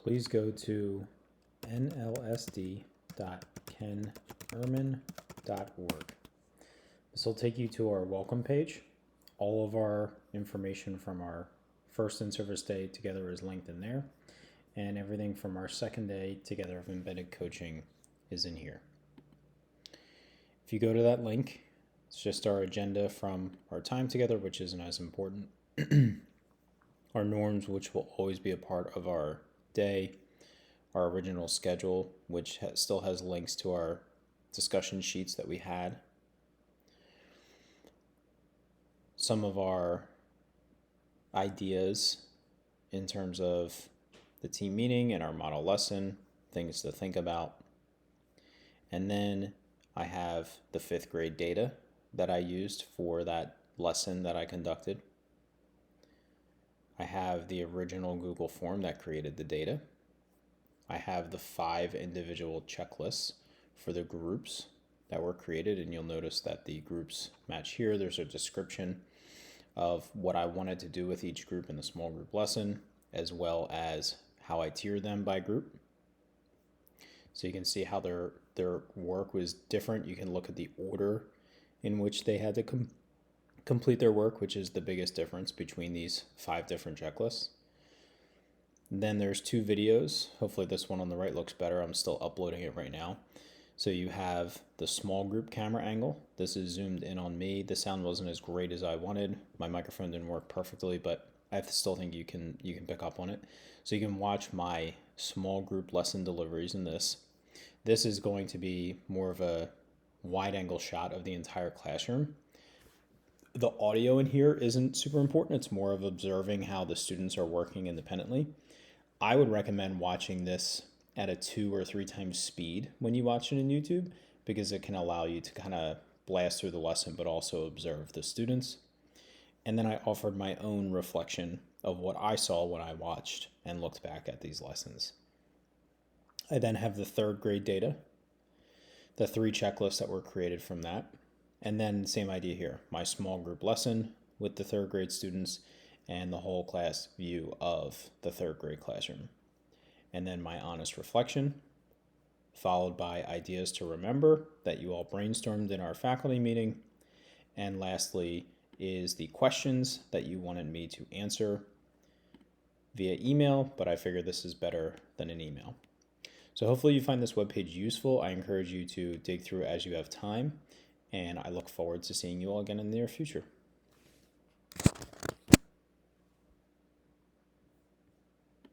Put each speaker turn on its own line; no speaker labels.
please go to nlsd.kenerman.org. This will take you to our welcome page. All of our information from our first in-service day together is linked in there, and everything from our second day together of embedded coaching is in here. If you go to that link, it's just our agenda from our time together, which isn't as important. Our norms, which will always be a part of our day, our original schedule, which still has links to our discussion sheets that we had, some of our ideas in terms of the team meeting and our model lesson, things to think about. And then I have the 5th grade data that I used for that lesson that I conducted. I have the original Google form that created the data. I have the 5 individual checklists for the groups that were created, and you'll notice that the groups match here. There's a description of what I wanted to do with each group in the small group lesson, as well as how I tiered them by group. So you can see how their work was different. You can look at the order in which they had to complete their work, which is the biggest difference between these 5 different checklists. Then there's 2 videos. Hopefully this one on the right looks better. I'm still uploading it right now. So you have the small group camera angle. This is zoomed in on me. The sound wasn't as great as I wanted. My microphone didn't work perfectly, but I still think you can pick up on it. So you can watch my small group lesson deliveries in this. This is going to be more of a wide angle shot of the entire classroom. The audio in here isn't super important. It's more of observing how the students are working independently. I would recommend watching this at a 2 or 3 times speed when you watch it in YouTube, because it can allow you to kind of blast through the lesson, but also observe the students. And then I offered my own reflection of what I saw when I watched and looked back at these lessons. I then have the 3rd grade data, the 3 checklists that were created from that. And then same idea here, my small group lesson with the 3rd grade students and the whole class view of the 3rd grade classroom. And then my honest reflection, followed by ideas to remember that you all brainstormed in our faculty meeting. And lastly is the questions that you wanted me to answer via email, but I figured this is better than an email. So hopefully you find this webpage useful. I encourage you to dig through as you have time, and I look forward to seeing you all again in the near future.